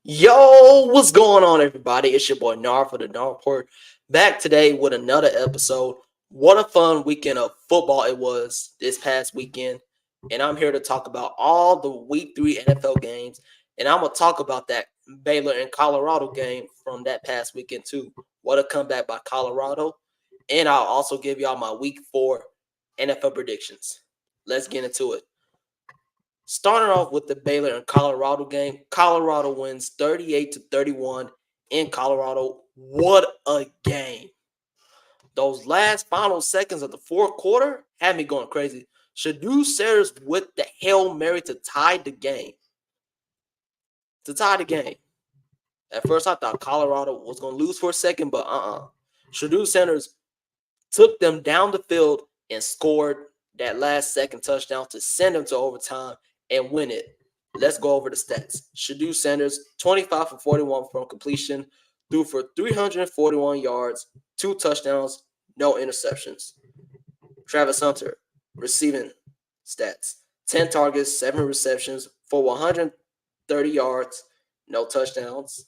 Yo, what's going on, everybody? It's your boy Nar for the Nar Report. Back today with another episode. What a fun weekend of football it was this past weekend. And I'm here to talk about all the week 3 NFL games. And I'm going to talk about that Baylor and Colorado game from that past weekend, too. What a comeback by Colorado. And I'll also give y'all my week 4 NFL predictions. Let's get into it. Starting off with the Baylor and Colorado game, Colorado wins 38-31 in Colorado. What a game. Those last final seconds of the fourth quarter had me going crazy. Shadou Sayers with the Hail Mary to tie the game. At first, I thought Colorado was going to lose for a second, but Shadou Sanders took them down the field and scored that last second touchdown to send them to overtime and win it. Let's go over the stats. Shadou Sanders, 25 for 41 from completion, threw for 341 yards, 2 touchdowns, no interceptions. Travis Hunter, receiving stats, 10 targets, 7 receptions for 130 yards, no touchdowns.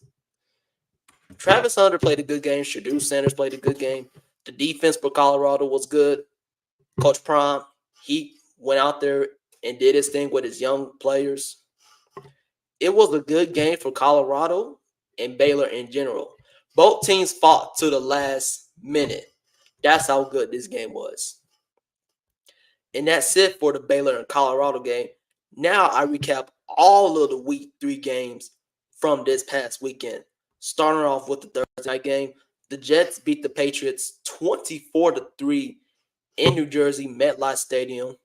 Travis Hunter played a good game. Shadou Sanders played a good game. The defense for Colorado was good. Coach Prime, he went out there and did his thing with his young players. It was a good game for Colorado and Baylor in general. Both teams fought to the last minute. That's how good this game was. And that's it for the Baylor and Colorado game. Now I recap all of the week 3 games from this past weekend. Starting off with the Thursday night game, the Jets beat the Patriots 24-3 in New Jersey, MetLife Stadium,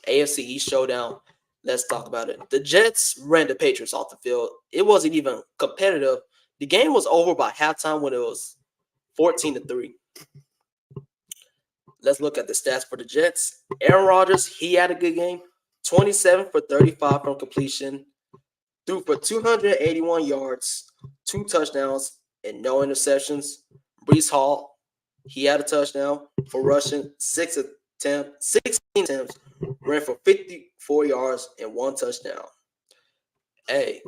AFC East showdown. Let's talk about it. The Jets ran the Patriots off the field. It wasn't even competitive. The game was over by halftime when it was 14-3. Let's look at the stats for the Jets. Aaron Rodgers, he had a good game. 27 for 35 from completion. Threw for 281 yards, 2 touchdowns, and no interceptions. Breece Hall, he had a touchdown for rushing, 16 attempts, ran for 54 yards and 1 touchdown. Hey,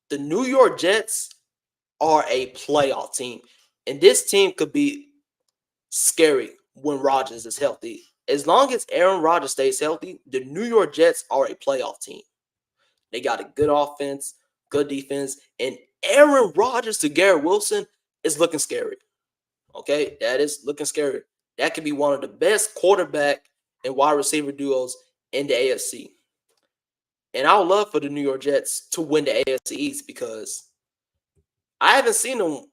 the New York Jets are a playoff team, and this team could be scary when Rodgers is healthy. As long as Aaron Rodgers stays healthy, the New York Jets are a playoff team. They got a good offense, good defense, and Aaron Rodgers to Garrett Wilson is looking scary. Okay, that is looking scary. That could be one of the best quarterback and wide receiver duos in the AFC. And I would love for the New York Jets to win the AFC East because I haven't seen them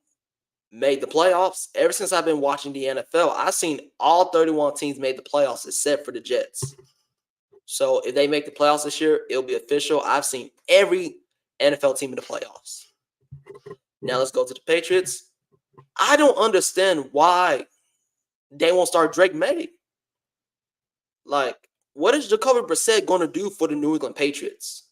make the playoffs ever since I've been watching the NFL. I've seen all 31 teams make the playoffs except for the Jets. So if they make the playoffs this year, it'll be official. I've seen every NFL team in the playoffs. Now let's go to the Patriots. I don't understand why they won't start Drake May. Like, what is Jacoby Brissett going to do for the New England Patriots?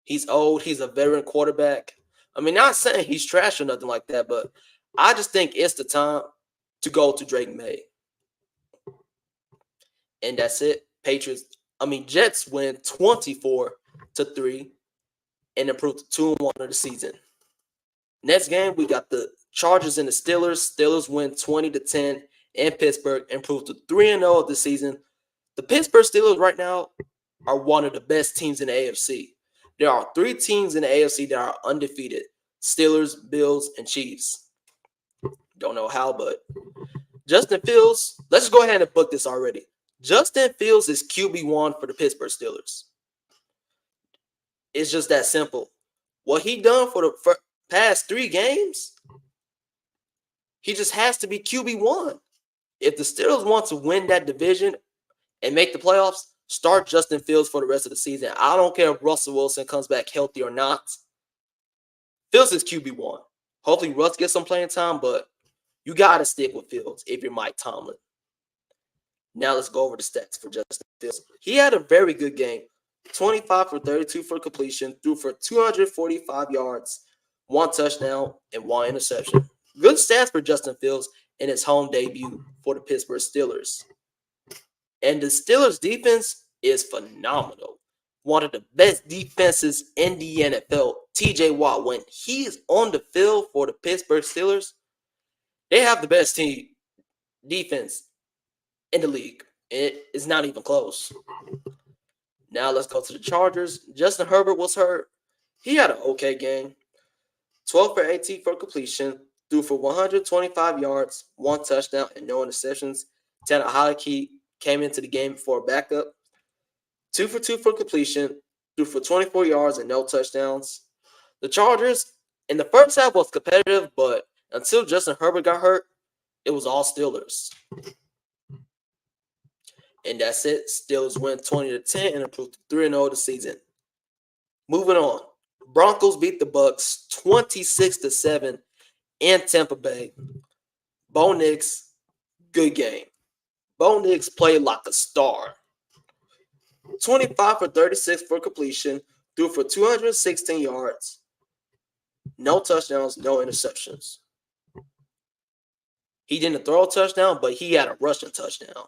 He's old. He's a veteran quarterback. I mean, not saying he's trash or nothing like that, but I just think it's the time to go to Drake May. And that's it. Jets win 24-3 and improve to 2-1 of the season. Next game, we got the Chargers and the Steelers. Steelers win 20-10 in Pittsburgh, improve to 3-0 of the season. The Pittsburgh Steelers right now are one of the best teams in the AFC. There are 3 teams in the AFC that are undefeated: Steelers, Bills, and Chiefs. Don't know how, but Justin Fields, let's just go ahead and book this already. Justin Fields is QB1 for the Pittsburgh Steelers. It's just that simple. What he done for the past 3 games, he just has to be QB1. If the Steelers want to win that division and make the playoffs, start Justin Fields for the rest of the season. I don't care if Russell Wilson comes back healthy or not. Fields is QB1. Hopefully Russ gets some playing time, but you got to stick with Fields if you're Mike Tomlin. Now let's go over the stats for Justin Fields. He had a very good game. 25 for 32 for completion, threw for 245 yards, 1 touchdown, and 1 interception. Good stats for Justin Fields in his home debut for the Pittsburgh Steelers. And the Steelers defense is phenomenal. one of the best defenses in the NFL, TJ Watt, when he is on the field for the Pittsburgh Steelers, they have the best team defense in the league. It is not even close. Now let's go to the Chargers. Justin Herbert was hurt. He had an okay game. 12 for 18 for completion, threw for 125 yards, 1 touchdown, and no interceptions. Tanner Heinicke came into the game for a backup. 2 for 2 for completion, threw for 24 yards and no touchdowns. The Chargers in the first half was competitive, but until Justin Herbert got hurt, it was all Steelers. And that's it. Steelers win 20-10 and improved to 3-0 this season. Moving on. Broncos beat the Bucks 26-7 in Tampa Bay. Bo Nix, good game. Bo Nix played like a star. 25 for 36 for completion, threw for 216 yards. No touchdowns, no interceptions. He didn't throw a touchdown, but he had a rushing touchdown.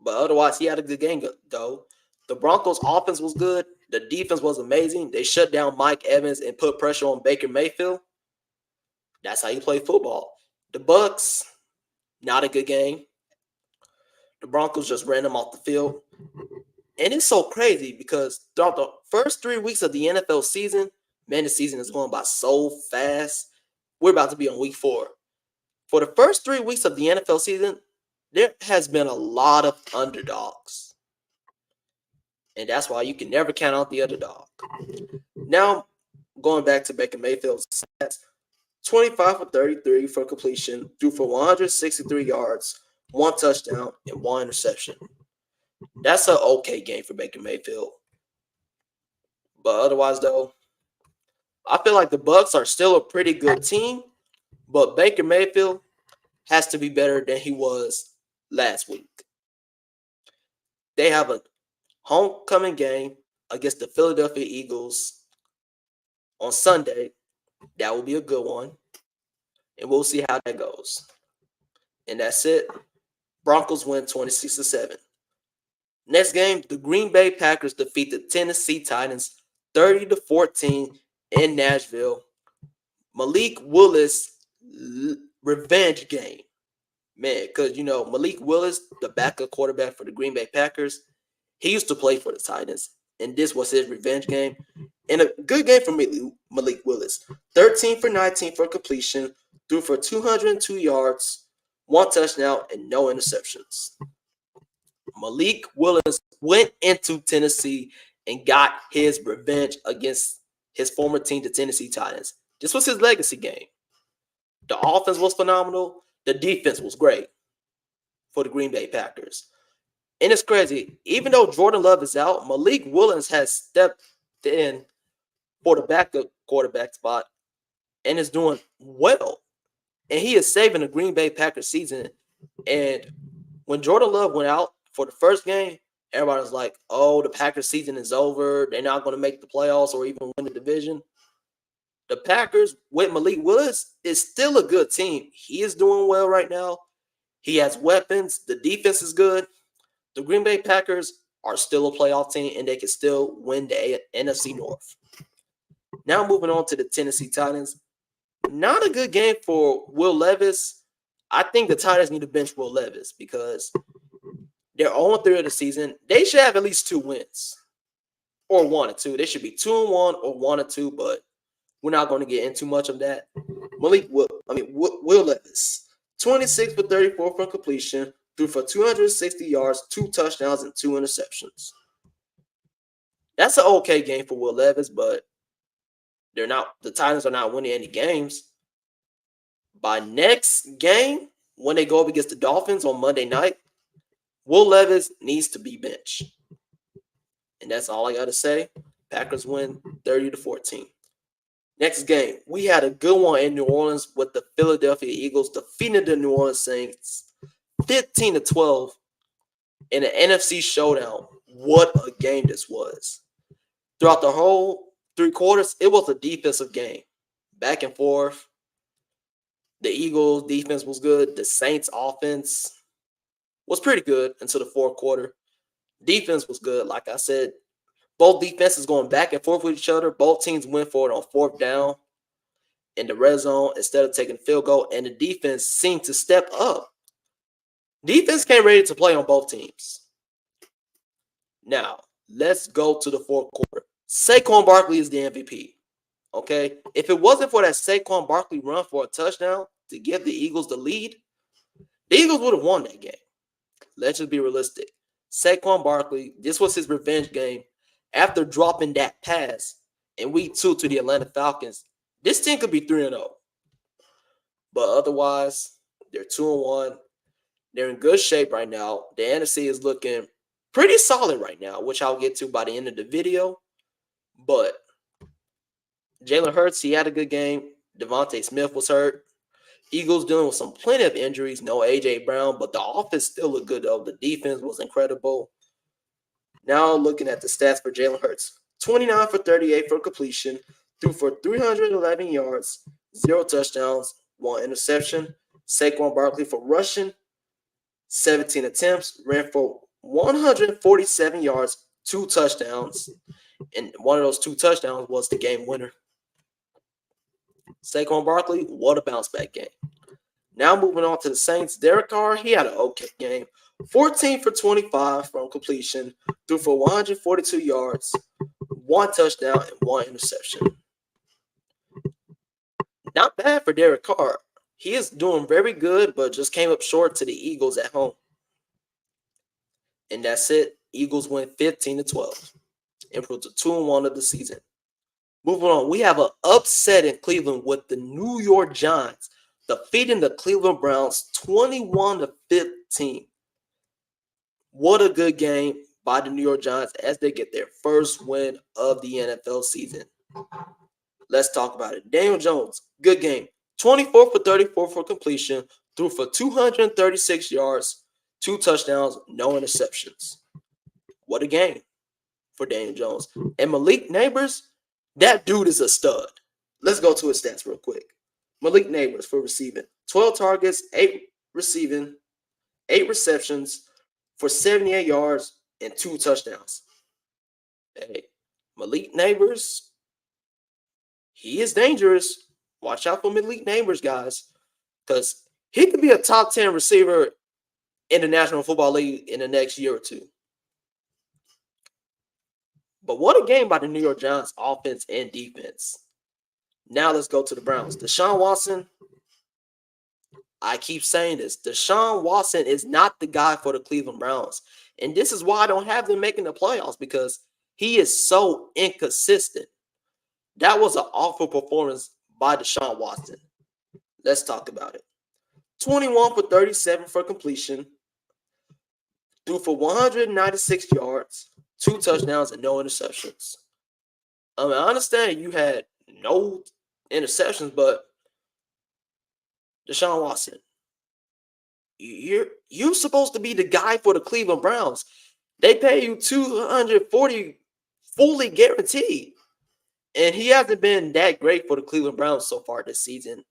But otherwise, he had a good game, though. The Broncos' offense was good. The defense was amazing. They shut down Mike Evans and put pressure on Baker Mayfield. That's how you play football. The Bucks, not a good game. The Broncos just ran them off the field. And it's so crazy because throughout the first 3 weeks of the NFL season, man, the season is going by so fast. We're about to be on week 4. For the first 3 weeks of the NFL season, there has been a lot of underdogs. And that's why you can never count out the underdog. Now, going back to Baker Mayfield's stats, 25 for 33 for completion, threw for 163 yards, 1 touchdown, and 1 interception. That's an okay game for Baker Mayfield. But otherwise, though, I feel like the Bucks are still a pretty good team, but Baker Mayfield has to be better than he was last week. They have a homecoming game against the Philadelphia Eagles on Sunday. That will be a good one. And we'll see how that goes. And that's it. Broncos win 26-7. Next game, the Green Bay Packers defeat the Tennessee Titans 30-14 in Nashville. Malik Willis revenge game. Man, because, Malik Willis, the backup quarterback for the Green Bay Packers, he used to play for the Titans, and this was his revenge game. And a good game for Malik Willis. 13 for 19 for completion, threw for 202 yards, 1 touchdown, and no interceptions. Malik Willis went into Tennessee and got his revenge against his former team, the Tennessee Titans. This was his legacy game. The offense was phenomenal. The defense was great for the Green Bay Packers. And it's crazy. Even though Jordan Love is out, Malik Willis has stepped in for the backup quarterback spot and is doing well. And he is saving the Green Bay Packers season. And when Jordan Love went out for the first game, everybody was like, oh, the Packers season is over. They're not going to make the playoffs or even win the division. The Packers with Malik Willis is still a good team. He is doing well right now. He has weapons. The defense is good. The Green Bay Packers are still a playoff team, and they can still win the NFC North. Now moving on to the Tennessee Titans. Not a good game for Will Levis. I think the Titans need to bench Will Levis because they're on 3 of the season. They should have at least 2 wins or 1 or 2. They should be 2-1 or 1 or 2, but we're not going to get into much of that. Will Levis, 26 for 34 for completion, threw for 260 yards, 2 touchdowns, and 2 interceptions. That's an okay game for Will Levis, but the Titans are not winning any games. By next game, when they go up against the Dolphins on Monday night, Will Levis needs to be benched. And that's all I got to say. Packers win 30-14. Next game, we had a good one in New Orleans with the Philadelphia Eagles defeating the New Orleans Saints 15-12 in an NFC showdown. What a game this was. Throughout the whole 3 quarters, it was a defensive game. Back and forth. The Eagles' defense was good. The Saints' offense was pretty good until the 4th quarter. Defense was good. Like I said, Both defenses going back and forth with each other. Both teams went for it on fourth down in the red zone instead of taking field goal, and the defense seemed to step up. Defense came ready to play on both teams. Now, let's go to the fourth quarter. Saquon Barkley is the MVP. Okay? If it wasn't for that Saquon Barkley run for a touchdown to give the Eagles the lead, the Eagles would have won that game. Let's just be realistic. Saquon Barkley, this was his revenge game after dropping that pass in week 2 to the Atlanta Falcons. This team could be 3-0. But otherwise, they're 2-1. They're in good shape right now. The NFC is looking pretty solid right now, which I'll get to by the end of the video. But Jalen Hurts, he had a good game. Devontae Smith was hurt. Eagles dealing with plenty of injuries. No A.J. Brown, but the offense still looked good, though. The defense was incredible. Now looking at the stats for Jalen Hurts. 29 for 38 for completion. Threw for 311 yards, 0 touchdowns, 1 interception. Saquon Barkley for rushing. 17 attempts, ran for 147 yards, 2 touchdowns, and one of those 2 touchdowns was the game winner. Saquon Barkley, what a bounce back game. Now moving on to the Saints, Derek Carr, he had an okay game. 14 for 25 from completion, threw for 142 yards, 1 touchdown, and 1 interception. Not bad for Derek Carr. He is doing very good, but just came up short to the Eagles at home. And that's it. Eagles win 15-12. Improved to 2-1 of the season. Moving on, we have an upset in Cleveland with the New York Giants defeating the Cleveland Browns 21-15. What a good game by the New York Giants as they get their first win of the NFL season. Let's talk about it. Daniel Jones, good game. 24 for 34 for completion, threw for 236 yards, 2 touchdowns, no interceptions. What a game for Daniel Jones. And Malik Neighbors, that dude is a stud. Let's go to his stats real quick. Malik Neighbors for receiving. 12 targets, 8 receiving, 8 receptions for 78 yards and 2 touchdowns. Hey, Malik Neighbors, he is dangerous. Watch out for Malik Neighbors, guys, because he could be a top 10 receiver in the National Football League in the next year or two. But what a game by the New York Giants offense and defense. Now let's go to the Browns. Deshaun Watson, I keep saying this. Deshaun Watson is not the guy for the Cleveland Browns. And this is why I don't have them making the playoffs, because he is so inconsistent. That was an awful performance by Deshaun Watson. Let's talk about it. 21 for 37 for completion. Threw for 196 yards, 2 touchdowns, and no interceptions. I understand you had no interceptions, but Deshaun Watson, you're supposed to be the guy for the Cleveland Browns. They pay you $240 fully guaranteed. And he hasn't been that great for the Cleveland Browns so far this season.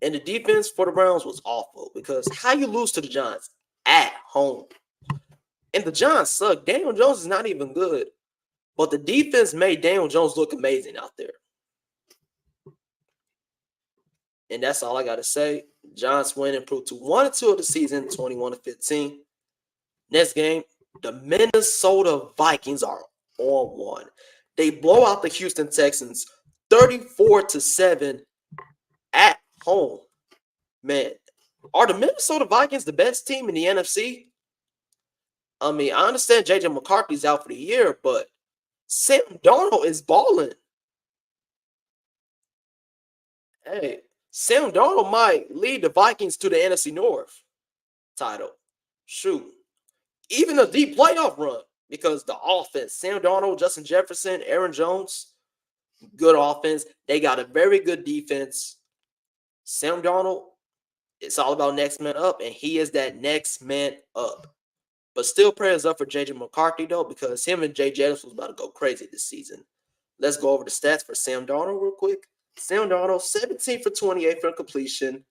And the defense for the Browns was awful, because how you lose to the Giants at home? And the Giants suck. Daniel Jones is not even good. But the defense made Daniel Jones look amazing out there. And that's all I got to say. Giants win, improved to 1-2 of the season, 21-15. Next game, the Minnesota Vikings are on one. They blow out the Houston Texans 34-7 at home. Man, are the Minnesota Vikings the best team in the NFC? I mean, I understand J.J. McCarthy's out for the year, but Sam Darnold is balling. Hey, Sam Darnold might lead the Vikings to the NFC North title. Shoot. Even a deep playoff run, because the offense, Sam Darnold, Justin Jefferson, Aaron Jones, good offense. They got a very good defense. Sam Darnold, it's all about next man up, and he is that next man up. But still prayers up for J.J. McCarthy, though, because him and Jay Jettis was about to go crazy this season. Let's go over the stats for Sam Darnold real quick. Sam Darnold, 17 for 28 for completion,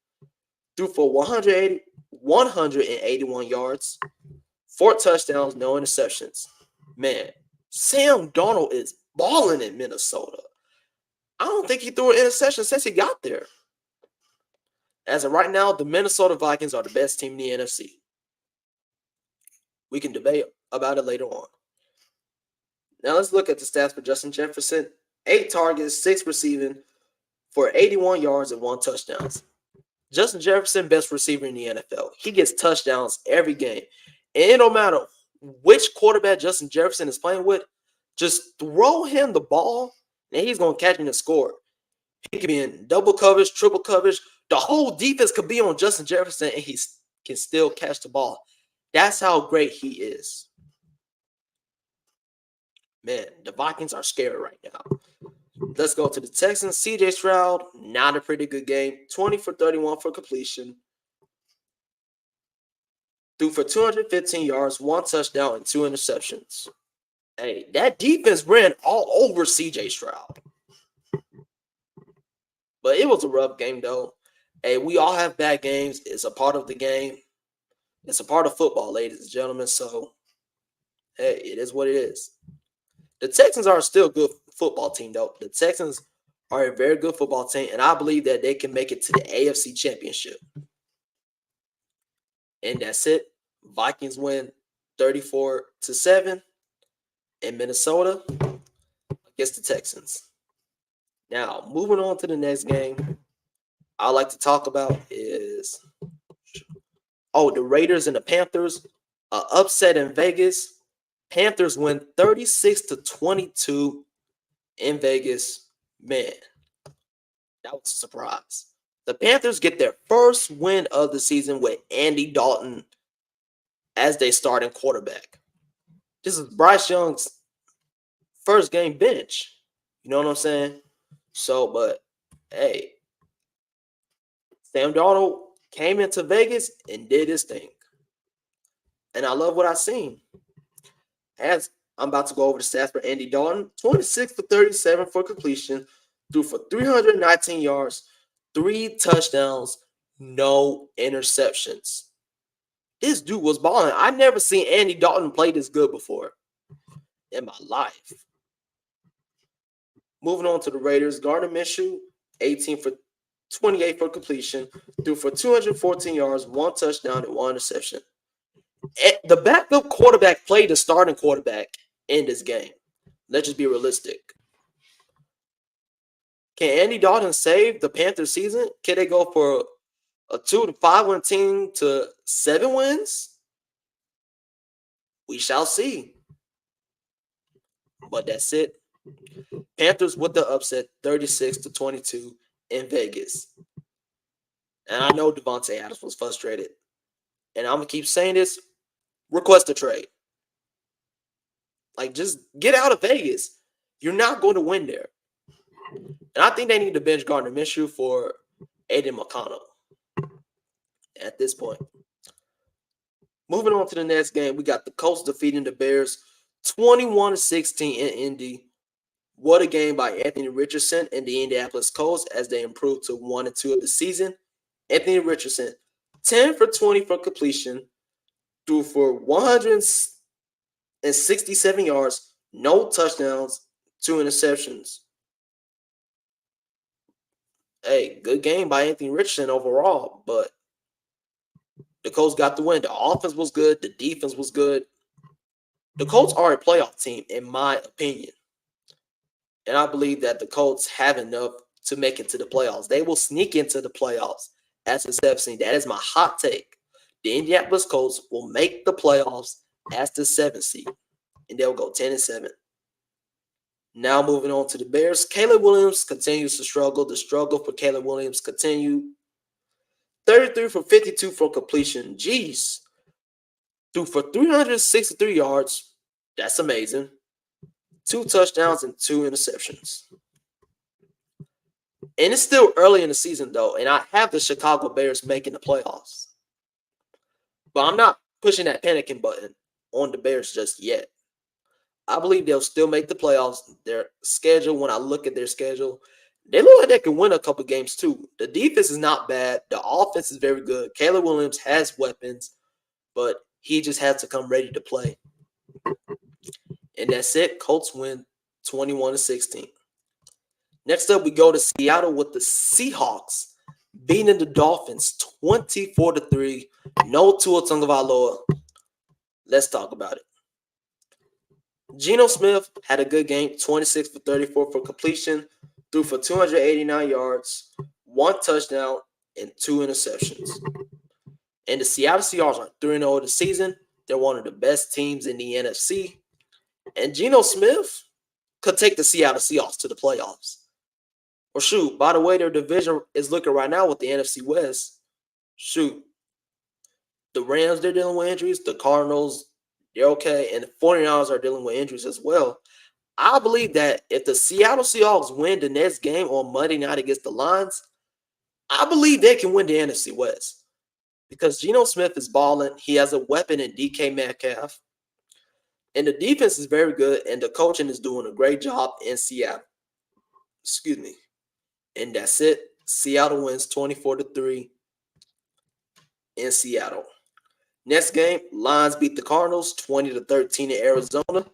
threw for 181 yards, 4 touchdowns, no interceptions. Man, Sam Darnold is balling in Minnesota. I don't think he threw an interception since he got there. As of right now, the Minnesota Vikings are the best team in the NFC. We can debate about it later on. Now let's look at the stats for Justin Jefferson. 8 targets, 6 receiving for 81 yards and 1 touchdown. Justin Jefferson, best receiver in the NFL. He gets touchdowns every game. And it don't matter which quarterback Justin Jefferson is playing with, just throw him the ball and he's going to catch and score. He could be in double coverage, triple coverage. The whole defense could be on Justin Jefferson and he can still catch the ball. That's how great he is. Man, the Vikings are scary right now. Let's go to the Texans. CJ Stroud, not a pretty good game. 20 for 31 for completion. Threw for 215 yards, 1 touchdown, and 2 interceptions. Hey, that defense ran all over CJ Stroud. But it was a rough game, though. Hey, we all have bad games. It's a part of the game. It's a part of football, ladies and gentlemen. So, hey, it is what it is. The Texans are still a good football team, though. The Texans are a very good football team, and I believe that they can make it to the AFC Championship. And that's it. Vikings win 34-7 in Minnesota against the Texans. Now, moving on to the next game, I like to talk about is the Raiders and the Panthers. An upset in Vegas. Panthers win 36-22 in Vegas. Man, that was a surprise. The Panthers get their first win of the season with Andy Dalton as their starting quarterback. This is Bryce Young's first game bench. You know what I'm saying? So, but hey, Sam Darnold came into Vegas and did his thing. And I love what I've seen. As I'm about to go over the stats for Andy Dalton, 26 for 37 for completion, threw for 319 yards, 3 touchdowns, no interceptions. This dude was balling. I never seen Andy Dalton play this good before in my life. Moving on to the Raiders, Gardner Minshew, 18 for 28 for completion, threw for 214 yards, 1 touchdown, and 1 interception. The backup quarterback played the starting quarterback in this game. Let's just be realistic. Can Andy Dalton save the Panthers season? Can they go for a 2-5 win team to 7 wins? We shall see. But that's it. Panthers with the upset, 36-22 in Vegas. And I know Devontae Adams was frustrated. And I'm going to keep saying this. Request a trade. Like, just get out of Vegas. You're not going to win there. And I think they need to bench Gardner Minshew for Aiden McConnell at this point. Moving on to the next game, we got the Colts defeating the Bears 21-16 in Indy. What a game by Anthony Richardson and the Indianapolis Colts as they improved to 1-2 of the season. Anthony Richardson, 10 for 20 for completion, threw for 167 yards, no touchdowns, 2 interceptions. Hey, good game by Anthony Richardson overall, but the Colts got the win. The offense was good. The defense was good. The Colts are a playoff team, in my opinion. And I believe that the Colts have enough to make it to the playoffs. They will sneak into the playoffs as the 7th seed. That is my hot take. The Indianapolis Colts will make the playoffs as the 7th seed, and they'll go 10-7. Now moving on to the Bears. Caleb Williams continues to struggle. The struggle for Caleb Williams continued. 33 for 52 for completion. Jeez. Threw for 363 yards. That's amazing. 2 touchdowns and 2 interceptions. And it's still early in the season, though, and I have the Chicago Bears making the playoffs. But I'm not pushing that panicking button on the Bears just yet. I believe they'll still make the playoffs. Their schedule, when I look at their schedule, they look like they can win a couple games too. The defense is not bad. The offense is very good. Caleb Williams has weapons, but he just has to come ready to play. And that's it. Colts win 21-16. Next up, we go to Seattle with the Seahawks beating the Dolphins 24-3. No Tua Tagovailoa. Let's talk about it. Geno Smith had a good game, 26 for 34 for completion, threw for 289 yards, 1 touchdown, and 2 interceptions. And the Seattle Seahawks are 3-0 this season. They're one of the best teams in the NFC. And Geno Smith could take the Seattle Seahawks to the playoffs. Or shoot, by the way their division is looking right now with the NFC West, shoot, the Rams, they're dealing with injuries. The Cardinals, they're okay. And the 49ers are dealing with injuries as well. I believe that if the Seattle Seahawks win the next game on Monday night against the Lions, I believe they can win the NFC West. Because Geno Smith is balling. He has a weapon in DK Metcalf. And the defense is very good. And the coaching is doing a great job in Seattle. Excuse me. And that's it. Seattle wins 24-3 in Seattle. Next game, Lions beat the Cardinals 20-13 in Arizona.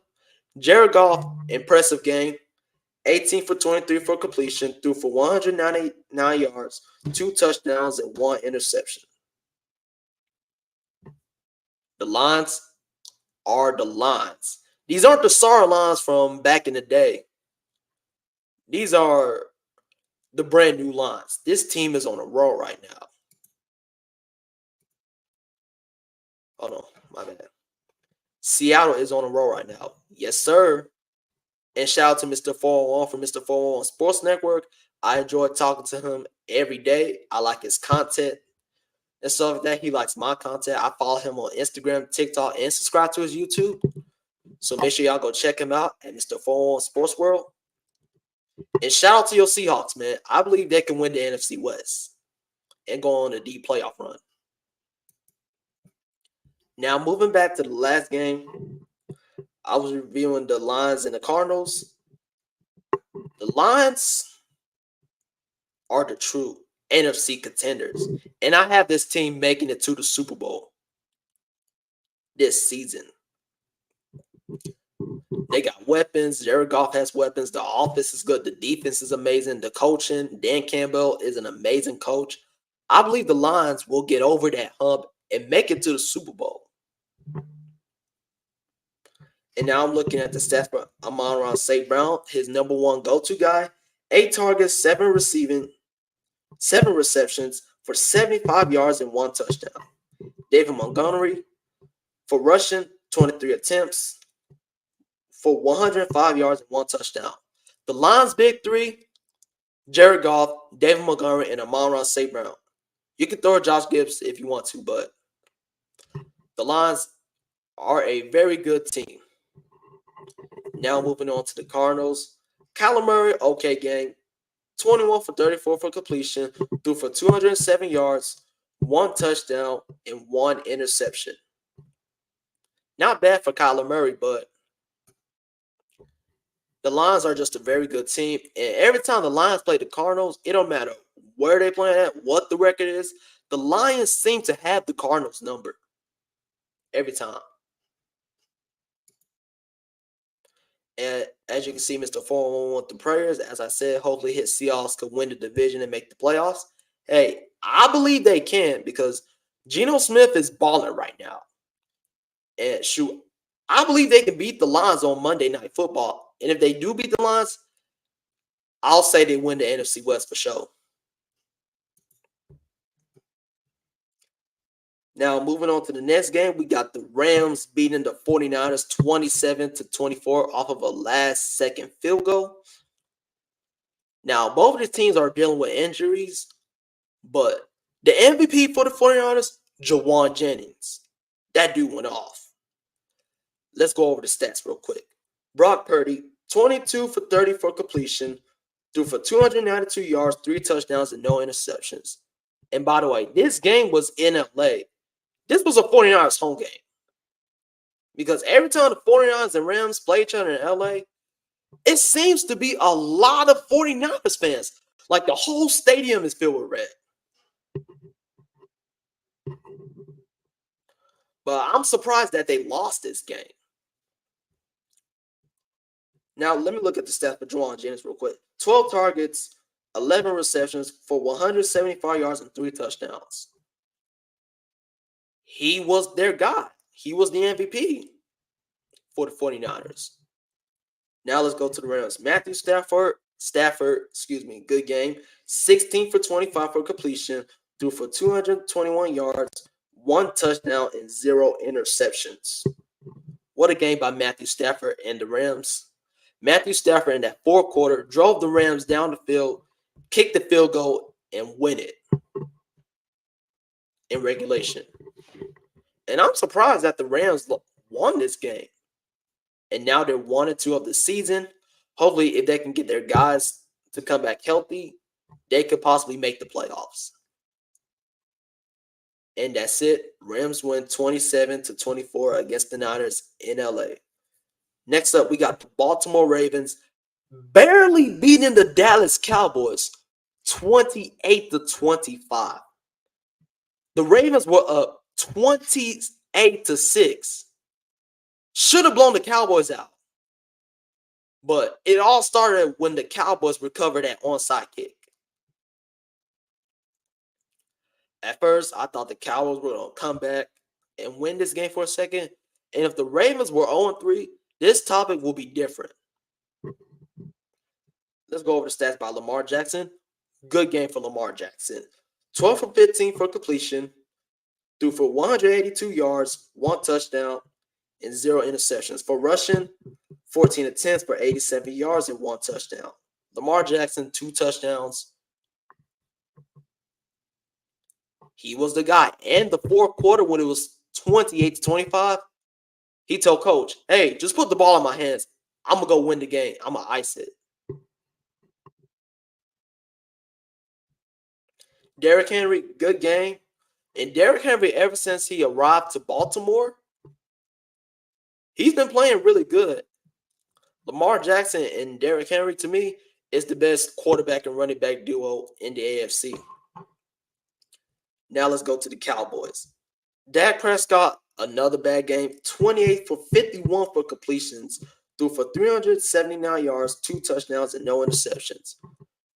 Jared Goff, impressive game. 18 for 23 for completion, threw for 199 yards, 2 touchdowns, and 1 interception. The Lions are the Lions. These aren't the sorry Lions from back in the day. These are the brand new Lions. This team is on a roll right now. Oh no, my bad. Seattle is on a roll right now. Yes, sir. And shout out to Mr. 401 from Mr. 401 Sports Network. I enjoy talking to him every day. I like his content and stuff like that. He likes my content. I follow him on Instagram, TikTok, and subscribe to his YouTube. So make sure y'all go check him out at Mr. 401 Sports World. And shout out to your Seahawks, man. I believe they can win the NFC West and go on a deep playoff run. Now, moving back to the last game, I was reviewing the Lions and the Cardinals. The Lions are the true NFC contenders. And I have this team making it to the Super Bowl this season. They got weapons. Jared Goff has weapons. The offense is good. The defense is amazing. The coaching, Dan Campbell is an amazing coach. I believe the Lions will get over that hump and make it to the Super Bowl. And now I'm looking at the stats for Amon-Ra St. Brown, his number one go-to guy. 8 targets, 7 receiving, 7 receptions for 75 yards and 1 touchdown. David Montgomery for rushing, 23 attempts for 105 yards and 1 touchdown. The Lions' big three, Jared Goff, David Montgomery, and Amon-Ra St. Brown. You can throw Josh Gibbs if you want to, but the Lions are a very good team. Now moving on to the Cardinals. Kyler Murray, okay game. 21 for 34 for completion, threw for 207 yards, 1 touchdown, and 1 interception. Not bad for Kyler Murray, but the Lions are just a very good team. And every time the Lions play the Cardinals, it don't matter where they play at, what the record is. The Lions seem to have the Cardinals number every time. And as you can see, Mr. 411 with the prayers. As I said, hopefully his Seahawks could win the division and make the playoffs. Hey, I believe they can because Geno Smith is balling right now. And shoot, I believe they can beat the Lions on Monday Night Football. And if they do beat the Lions, I'll say they win the NFC West for sure. Now, moving on to the next game, we got the Rams beating the 49ers 27-24 off of a last-second field goal. Now, both of these teams are dealing with injuries, but the MVP for the 49ers, Jawan Jennings. That dude went off. Let's go over the stats real quick. Brock Purdy, 22 for 30 for completion, threw for 292 yards, 3 touchdowns, and no interceptions. And by the way, this game was in LA. This was a 49ers home game. Because every time the 49ers and Rams play each other in LA, it seems to be a lot of 49ers fans. Like the whole stadium is filled with red. But I'm surprised that they lost this game. Now, let me look at the stats for Juwan Jennings real quick. 12 targets, 11 receptions for 175 yards and 3 touchdowns. He was their guy. He was the MVP for the 49ers. Now let's go to the Rams. Matthew Stafford, good game. 16 for 25 for completion, threw for 221 yards, 1 touchdown, and 0 interceptions. What a game by Matthew Stafford and the Rams. Matthew Stafford in that fourth quarter drove the Rams down the field, kicked the field goal, and win it in regulation. And I'm surprised that the Rams won this game. And now they're 1-2 of the season. Hopefully, if they can get their guys to come back healthy, they could possibly make the playoffs. And that's it. Rams win 27-24 against the Niners in LA. Next up, we got the Baltimore Ravens barely beating the Dallas Cowboys 28-25. The Ravens were up 28-6. Should have blown the Cowboys out. But it all started when the Cowboys recovered that onside kick. At first, I thought the Cowboys were going to come back and win this game for a second. And if the Ravens were 0-3, this topic will be different. Let's go over the stats by Lamar Jackson. Good game for Lamar Jackson. 12 for 15 for completion. Threw for 182 yards, 1 touchdown, and 0 interceptions. For rushing, 14 attempts for 87 yards and 1 touchdown. Lamar Jackson, 2 touchdowns. He was the guy. And the fourth quarter, when it was 28-25, he told coach, hey, just put the ball in my hands. I'm going to go win the game. I'm going to ice it. Derrick Henry, good game. And Derrick Henry, ever since he arrived to Baltimore, he's been playing really good. Lamar Jackson and Derrick Henry, to me, is the best quarterback and running back duo in the AFC. Now let's go to the Cowboys. Dak Prescott, another bad game. 28 for 51 for completions. Threw for 379 yards, 2 touchdowns, and no interceptions.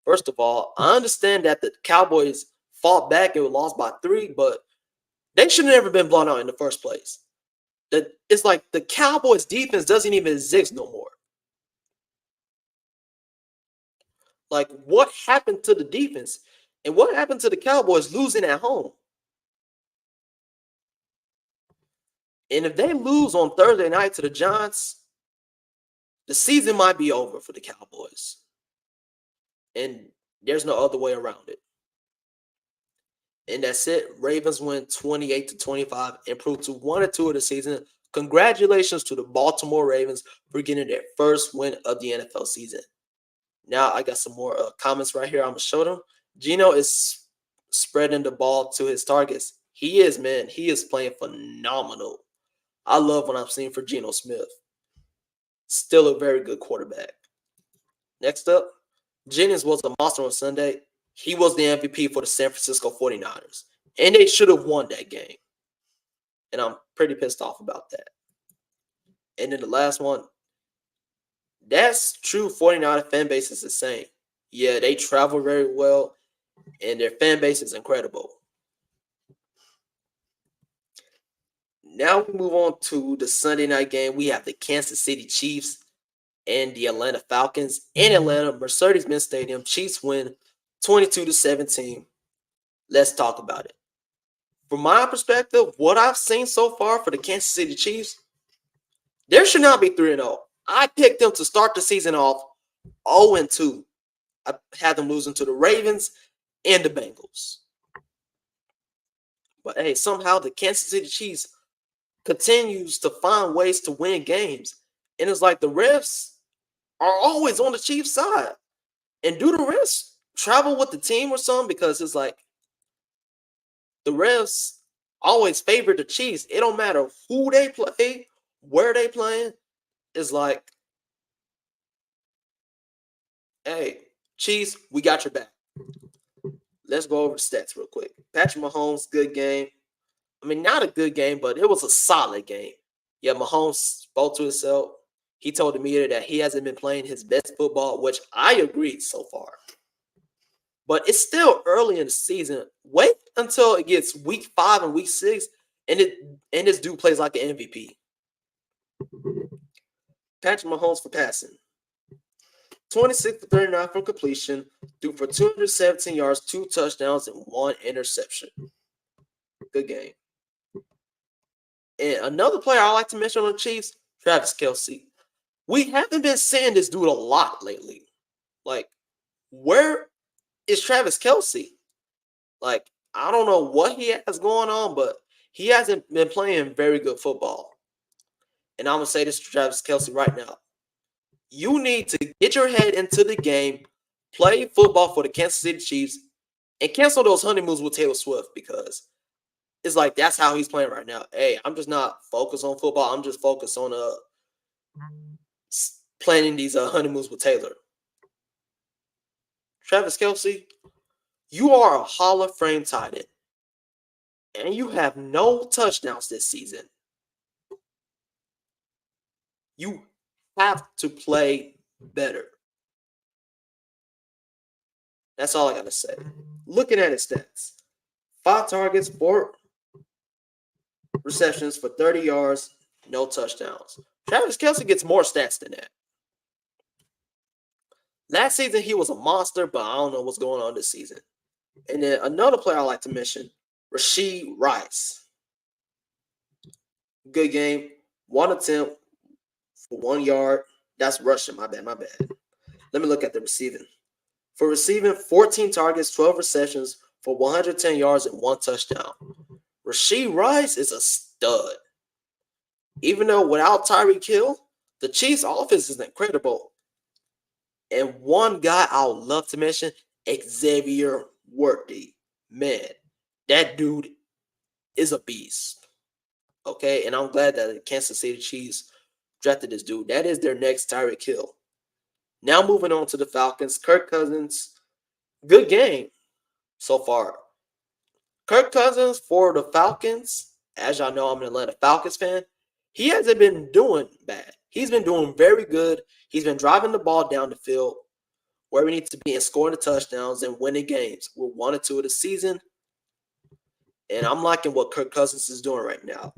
First of all, I understand that the Cowboys fought back and lost by 3, but they should have never been blown out in the first place. It's like the Cowboys defense doesn't even exist no more. Like, what happened to the defense? And what happened to the Cowboys losing at home? And if they lose on Thursday night to the Giants, the season might be over for the Cowboys. And there's no other way around it. And that's it. Ravens win 28-25, improved to 1-2 of the season. Congratulations to the Baltimore Ravens for getting their first win of the NFL season. Now I got some more comments right here. I'm going to show them. Geno is spreading the ball to his targets. He is, man. He is playing phenomenal. I love what I'm seeing for Geno Smith. Still a very good quarterback. Next up, Jennings was a monster on Sunday. He was the MVP for the San Francisco 49ers. And they should have won that game. And I'm pretty pissed off about that. And then the last one, that's true 49er fan base is insane. Yeah, they travel very well, and their fan base is incredible. Now we move on to the Sunday night game. We have the Kansas City Chiefs and the Atlanta Falcons in Atlanta, Mercedes-Benz Stadium. Chiefs win 22-17. Let's talk about it. From my perspective, what I've seen so far for the Kansas City Chiefs, there should not be 3-0. I picked them to start the season off 0-2. I had them losing to the Ravens and the Bengals. But hey, somehow the Kansas City Chiefs continues to find ways to win games. And it's like the refs are always on the Chiefs' side. And do the refs travel with the team or something? Because it's like the refs always favor the Chiefs. It don't matter who they play, where they playing. It's like, hey, Chiefs, we got your back. Let's go over the stats real quick. Patrick Mahomes, good game. I mean, not a good game, but it was a solid game. Yeah, Mahomes spoke to himself. He told the media that he hasn't been playing his best football, which I agree so far. But it's still early in the season. Wait until it gets week 5 and week 6, and this dude plays like an MVP. Patrick Mahomes for passing. 26 for 39 from completion, threw for 217 yards, 2 touchdowns, and 1 interception. Good game. And another player I like to mention on the Chiefs, Travis Kelce. We haven't been seeing this dude a lot lately. Like, where is Travis Kelce? Like, I don't know what he has going on, but he hasn't been playing very good football. And I'm going to say this to Travis Kelce right now. You need to get your head into the game, play football for the Kansas City Chiefs, and cancel those honeymoons with Taylor Swift, because it's like that's how he's playing right now. Hey, I'm just not focused on football. I'm just focused on planning these honeymoons with Taylor. Travis Kelce, you are a Hall of Fame tight end, and you have no touchdowns this season. You have to play better. That's all I got to say. Looking at his stats, 5 targets, 4 receptions for 30 yards, no touchdowns. Travis Kelce gets more stats than that. Last season, he was a monster, but I don't know what's going on this season. And then another player I like to mention, Rashee Rice. Good game. 1 attempt for 1 yard. That's rushing. My bad. Let me look at the receiving. For receiving, 14 targets, 12 receptions for 110 yards and 1 touchdown. Rashee Rice is a stud. Even though without Tyreek Hill, the Chiefs' offense is incredible. And one guy I would love to mention, Xavier Worthy. Man, that dude is a beast. Okay, and I'm glad that the Kansas City Chiefs drafted this dude. That is their next Tyreek Hill. Now moving on to the Falcons. Kirk Cousins, good game so far. Kirk Cousins for the Falcons, as y'all know, I'm an Atlanta Falcons fan. He hasn't been doing bad. He's been doing very good. He's been driving the ball down the field where we need to be and scoring the touchdowns and winning games. We're 1-2 of the season. And I'm liking what Kirk Cousins is doing right now.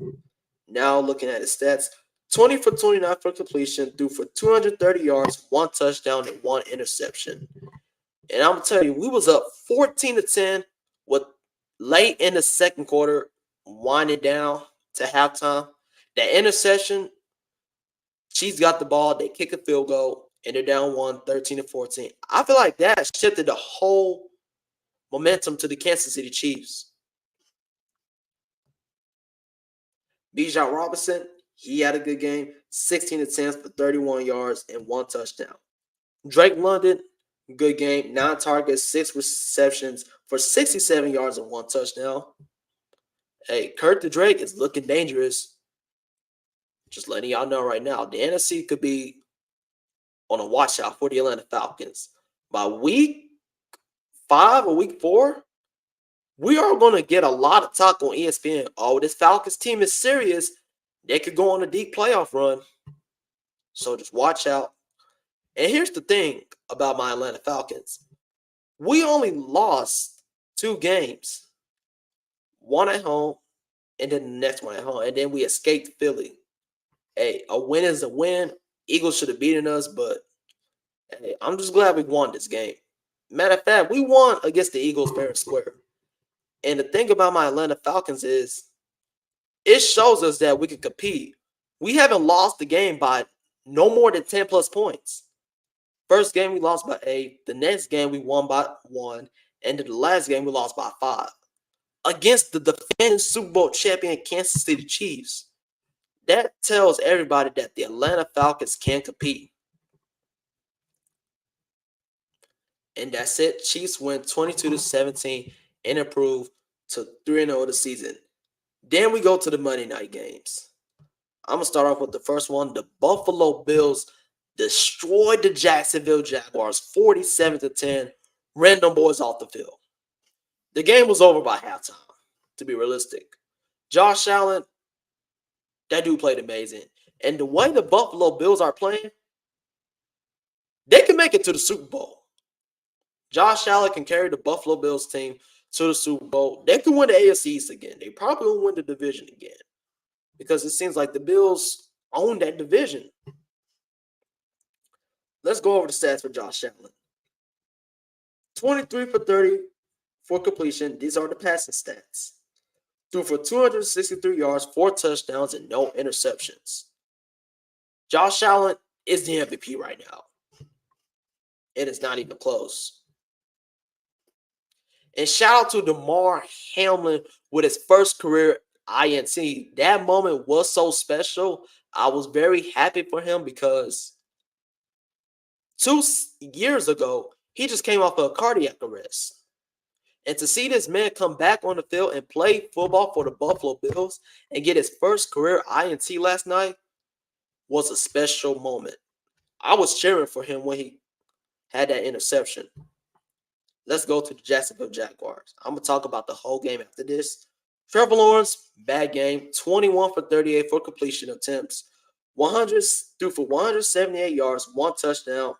Now looking at his stats, 20 for 29 for completion, threw for 230 yards, 1 touchdown, and 1 interception. And I'm going to tell you, we was up 14-10 with late in the second quarter, winding down to halftime. That interception, Chiefs got the ball, they kick a field goal, and they're down 1, 13-14. I feel like that shifted the whole momentum to the Kansas City Chiefs. Bijan Robinson, he had a good game, 16 attempts for 31 yards and 1 touchdown. Drake London, good game, 9 targets, 6 receptions for 67 yards and 1 touchdown. Hey, Kurt the Drake is looking dangerous. Just letting y'all know right now, the NFC could be on a watch out for the Atlanta Falcons. By week 5 or week 4, we are going to get a lot of talk on ESPN. Oh, this Falcons team is serious. They could go on a deep playoff run. So just watch out. And here's the thing about my Atlanta Falcons. We only lost 2 games. One at home, and then the next one at home. And then we escaped Philly. Hey, a win is a win. Eagles should have beaten us, but hey, I'm just glad we won this game. Matter of fact, we won against the Eagles fair and square. And the thing about my Atlanta Falcons is it shows us that we can compete. We haven't lost the game by no more than 10 plus points. First game we lost by 8. The next game we won by 1. And then the last game we lost by 5. Against the defending Super Bowl champion Kansas City Chiefs. That tells everybody that the Atlanta Falcons can compete. And that's it. Chiefs win 22-17 and improve to 3-0 the season. Then we go to the Monday night games. I'm going to start off with the first one. The Buffalo Bills destroyed the Jacksonville Jaguars 47-10. Ran them boys off the field. The game was over by halftime, to be realistic. Josh Allen, that dude played amazing. And the way the Buffalo Bills are playing, they can make it to the Super Bowl. Josh Allen can carry the Buffalo Bills team to the Super Bowl. They can win the AFC East again. They probably will win the division again because it seems like the Bills own that division. Let's go over the stats for Josh Allen. 23 for 30 for completion. These are the passing stats. Threw for 263 yards, 4 touchdowns, and no interceptions. Josh Allen is the MVP right now. It is not even close. And shout out to Damar Hamlin with his first career INT. That moment was so special. I was very happy for him because 2 years ago, he just came off of a cardiac arrest. And to see this man come back on the field and play football for the Buffalo Bills and get his first career INT last night was a special moment. I was cheering for him when he had that interception. Let's go to the Jacksonville Jaguars. I'm going to talk about the whole game after this. Trevor Lawrence, bad game. 21 for 38 for completion attempts. 100 threw for 178 yards, 1 touchdown,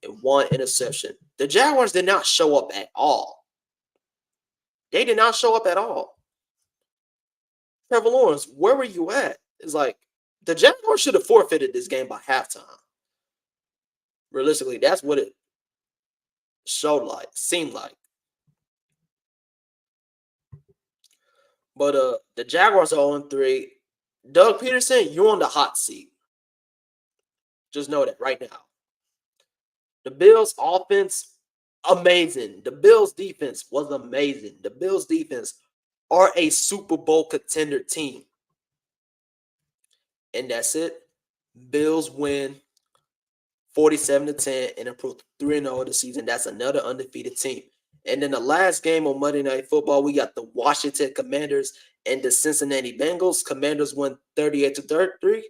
and 1 interception. The Jaguars did not show up at all. They did not show up at all. Trevor Lawrence, where were you at? It's like the Jaguars should have forfeited this game by halftime. Realistically, that's what it seemed like. But the Jaguars are 0-3. Doug Peterson, you're on the hot seat. Just know that right now. The Bills' offense, amazing. The Bills' defense was amazing. The Bills' defense are a Super Bowl contender team. And that's it. Bills win 47-10 and improve 3-0 this season. That's another undefeated team. And then the last game on Monday Night Football, we got the Washington Commanders and the Cincinnati Bengals. Commanders won 38-33.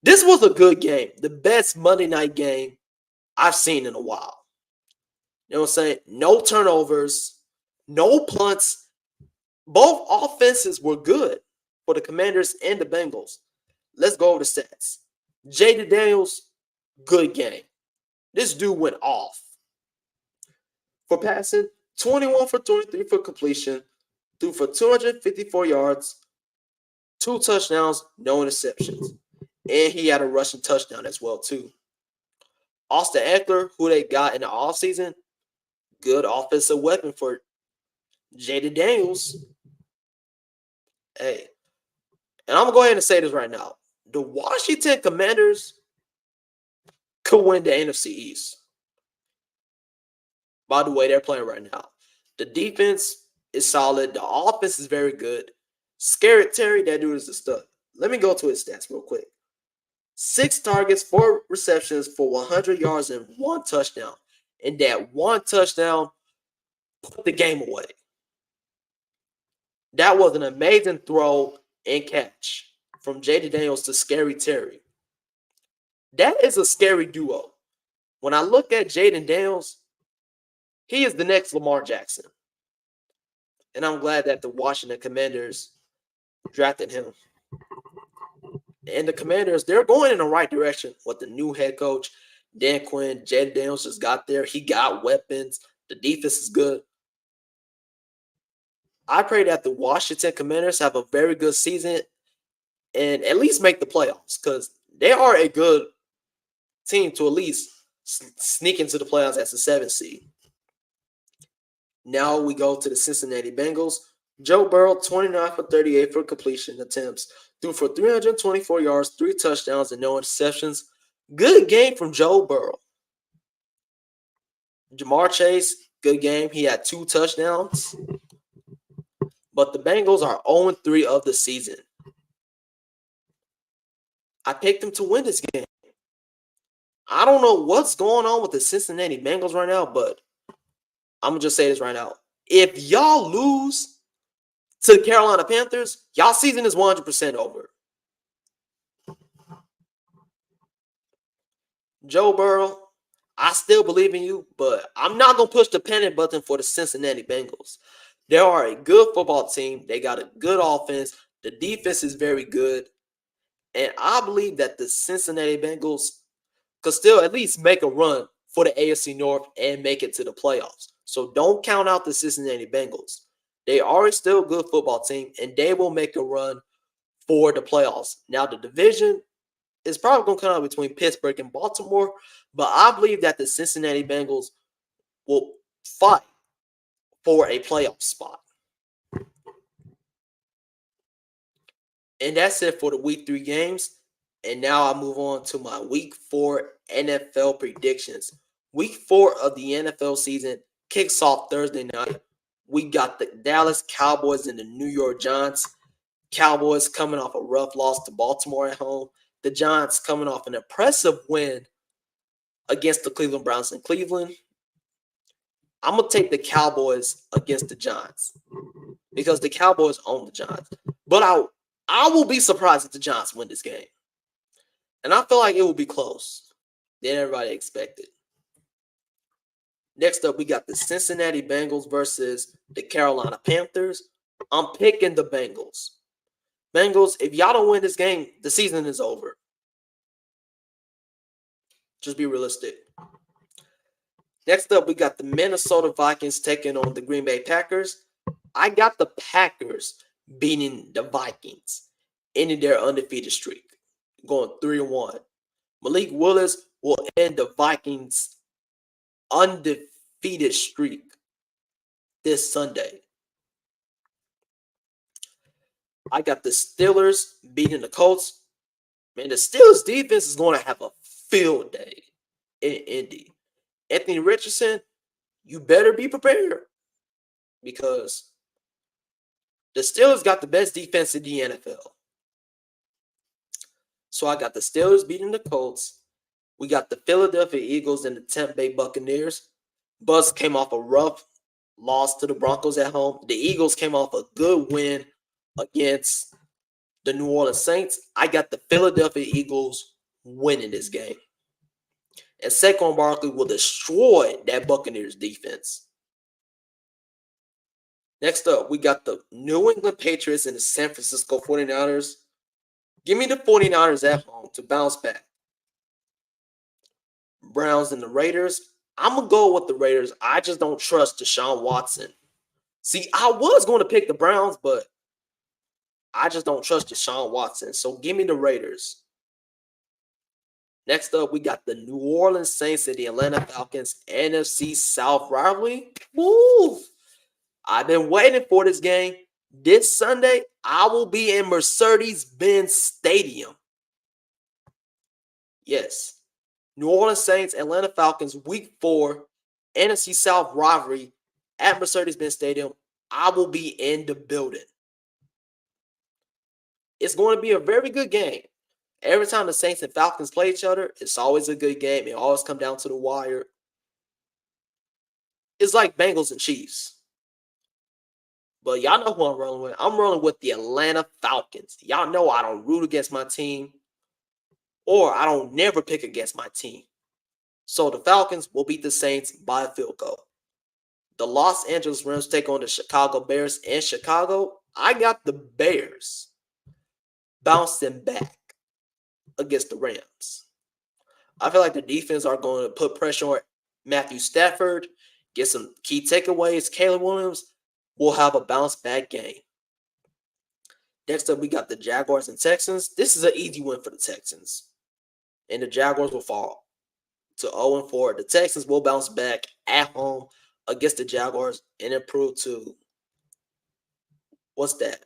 This was a good game. The best Monday night game I've seen in a while. You know what I'm saying? No turnovers, no punts. Both offenses were good for the Commanders and the Bengals. Let's go over the stats. Jaden Daniels, good game. This dude went off. For passing, 21 for 23 for completion, threw for 254 yards, 2 touchdowns, no interceptions. And he had a rushing touchdown as well, too. Austin Eckler, who they got in the offseason, good offensive weapon for Jaden Daniels. Hey, and I'm going to go ahead and say this right now. The Washington Commanders could win the NFC East. By the way, they're playing right now. The defense is solid. The offense is very good. Scary Terry, that dude is a stud. Let me go to his stats real quick. 6 targets, 4 receptions for 100 yards and 1 touchdown. And that 1 touchdown put the game away. That was an amazing throw and catch from Jaden Daniels to Scary Terry. That is a scary duo. When I look at Jaden Daniels, he is the next Lamar Jackson. And I'm glad that the Washington Commanders drafted him. And the Commanders, they're going in the right direction with the new head coach, Dan Quinn. Jaden Daniels just got there. He got weapons. The defense is good. I pray that the Washington Commanders have a very good season and at least make the playoffs because they are a good team to at least sneak into the playoffs as a 7th seed. Now we go to the Cincinnati Bengals. Joe Burrow, 29 for 38 for completion attempts, threw for 324 yards, 3 touchdowns, and no interceptions. Good game from Joe Burrow. Jamar Chase, good game. He had 2 touchdowns. But the Bengals are 0-3 of the season. I picked them to win this game. I don't know what's going on with the Cincinnati Bengals right now, but I'm going to just say this right now. If y'all lose to the Carolina Panthers, y'all season is 100% over. Joe Burrow, I still believe in you, but I'm not going to push the panic button for the Cincinnati Bengals. They are a good football team. They got a good offense. The defense is very good. And I believe that the Cincinnati Bengals could still at least make a run for the AFC North and make it to the playoffs. So don't count out the Cincinnati Bengals. They are still a good football team, and they will make a run for the playoffs. Now, the division is probably going to come out between Pittsburgh and Baltimore, but I believe that the Cincinnati Bengals will fight for a playoff spot. And that's it for the week 3 games. And now I move on to my week 4 NFL predictions. Week 4 of the NFL season kicks off Thursday night. We got the Dallas Cowboys and the New York Giants. Cowboys coming off a rough loss to Baltimore at home. The Giants coming off an impressive win against the Cleveland Browns in Cleveland. I'm going to take the Cowboys against the Giants because the Cowboys own the Giants. But I will be surprised if the Giants win this game. And I feel like it will be close than everybody expected. Next up, we got the Cincinnati Bengals versus the Carolina Panthers. I'm picking the Bengals. Bengals, if y'all don't win this game, the season is over. Just be realistic. Next up, we got the Minnesota Vikings taking on the Green Bay Packers. I got the Packers beating the Vikings, ending their undefeated streak, going 3-1. Malik Willis will end the Vikings' undefeated streak this Sunday. I got the Steelers beating the Colts. Man, the Steelers defense is going to have a field day in Indy. Anthony Richardson, you better be prepared because the Steelers got the best defense in the NFL. So I got the Steelers beating the Colts. We got the Philadelphia Eagles and the Tampa Bay Buccaneers. Bucs came off a rough loss to the Broncos at home. The Eagles came off a good win against the New Orleans Saints. I got the Philadelphia Eagles winning this game. And Saquon Barkley will destroy that Buccaneers defense. Next up, we got the New England Patriots and the San Francisco 49ers. Give me the 49ers at home to bounce back. Browns and the Raiders. I'm going to go with the Raiders. I just don't trust Deshaun Watson. See, I was going to pick the Browns, but I just don't trust Deshaun Watson. So give me the Raiders. Next up, we got the New Orleans Saints and the Atlanta Falcons NFC South rivalry. Woo! I've been waiting for this game. This Sunday, I will be in Mercedes-Benz Stadium. Yes. New Orleans Saints, Atlanta Falcons, Week 4, NFC South rivalry at Mercedes-Benz Stadium. I will be in the building. It's going to be a very good game. Every time the Saints and Falcons play each other, it's always a good game. It always comes down to the wire. It's like Bengals and Chiefs. But y'all know who I'm rolling with. I'm rolling with the Atlanta Falcons. Y'all know I don't root against my team, or I don't never pick against my team. So the Falcons will beat the Saints by a field goal. The Los Angeles Rams take on the Chicago Bears in Chicago. I got the Bears bouncing back against the Rams. I feel like the defense are going to put pressure on Matthew Stafford, get some key takeaways. Caleb Williams will have a bounce back game. Next up, we got the Jaguars and Texans. This is an easy win for the Texans. And the Jaguars will fall to 0-4. The Texans will bounce back at home against the Jaguars and improve to, what's that?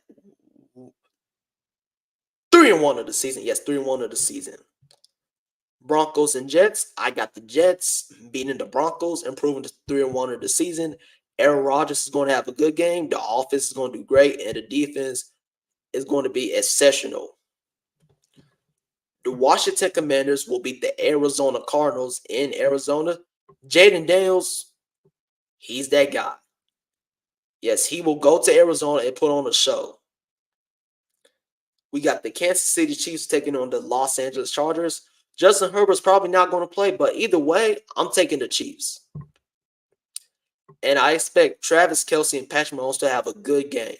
3-1 of the season. Yes, 3-1 of the season. Broncos and Jets. I got the Jets beating the Broncos, improving to 3-1 of the season. Aaron Rodgers is going to have a good game. The offense is going to do great, and the defense is going to be exceptional. The Washington Commanders will beat the Arizona Cardinals in Arizona. Jaden Daniels, he's that guy. Yes, he will go to Arizona and put on a show. We got the Kansas City Chiefs taking on the Los Angeles Chargers. Justin Herbert's probably not going to play, but either way, I'm taking the Chiefs. And I expect Travis Kelce and Patrick Mahomes to have a good game.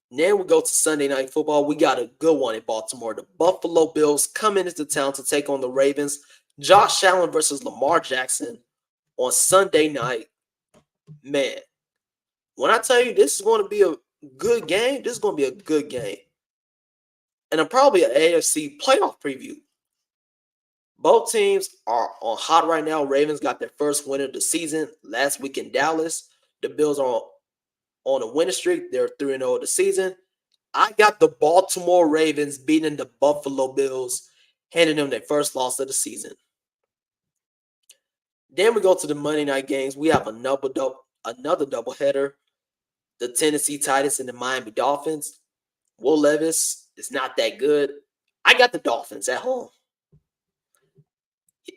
Then we go to Sunday Night Football. We got a good one in Baltimore. The Buffalo Bills come into town to take on the Ravens. Josh Allen versus Lamar Jackson on Sunday night. Man, when I tell you this is going to be a good game, this is going to be a good game. And probably an AFC playoff preview. Both teams are on hot right now. Ravens got their first win of the season last week in Dallas. The Bills are on a winning streak. They're 3-0 the season. I got the Baltimore Ravens beating the Buffalo Bills, handing them their first loss of the season. Then we go to the Monday night games. We have another doubleheader. The Tennessee Titans and the Miami Dolphins. Will Levis is not that good. I got the Dolphins at home.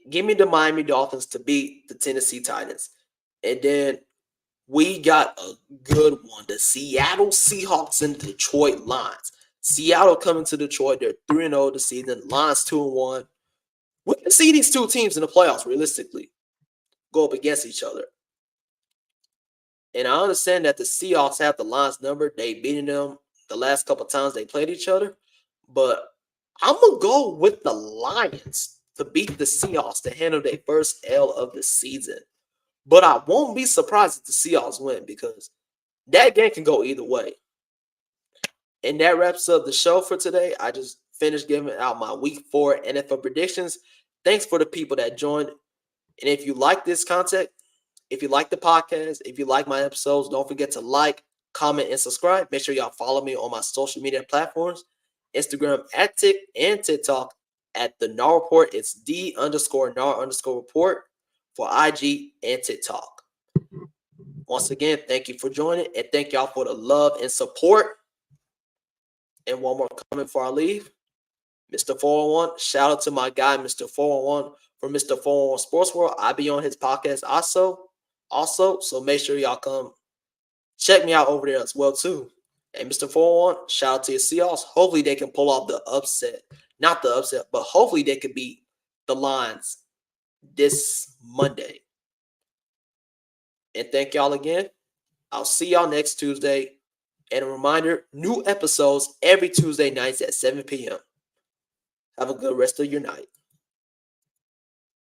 Give me the Miami Dolphins to beat the Tennessee Titans. And then we got a good one. The Seattle Seahawks and Detroit Lions. Seattle coming to Detroit. They're 3-0 this season. Lions 2-1. We can see these two teams in the playoffs realistically go up against each other. And I understand that the Seahawks have the Lions number. They beaten them the last couple of times they played each other. But I'm going to go with the Lions to beat the Seahawks to handle their first L of the season. But I won't be surprised if the Seahawks win because that game can go either way. And that wraps up the show for today. I just finished giving out my Week 4 NFL predictions. Thanks for the people that joined. And if you like this content, if you like the podcast, if you like my episodes, don't forget to like, comment, and subscribe. Make sure y'all follow me on my social media platforms. Instagram at Tick and TikTok at the NAR Report. It's D_NAR_report for IG and TikTok. Once again, thank you for joining and thank y'all for the love and support. And one more comment before I leave. Mr. 401, shout out to my guy, Mr. 401 from Mr. 401 Sports World. I be on his podcast also, so make sure y'all come check me out over there as well too. And Mr. 401, shout out to your Seahawks. Hopefully they can pull off the upset. Not the upset, but hopefully they could beat the Lions this Monday. And thank y'all again. I'll see y'all next Tuesday. And a reminder, new episodes every Tuesday nights at 7 p.m. Have a good rest of your night.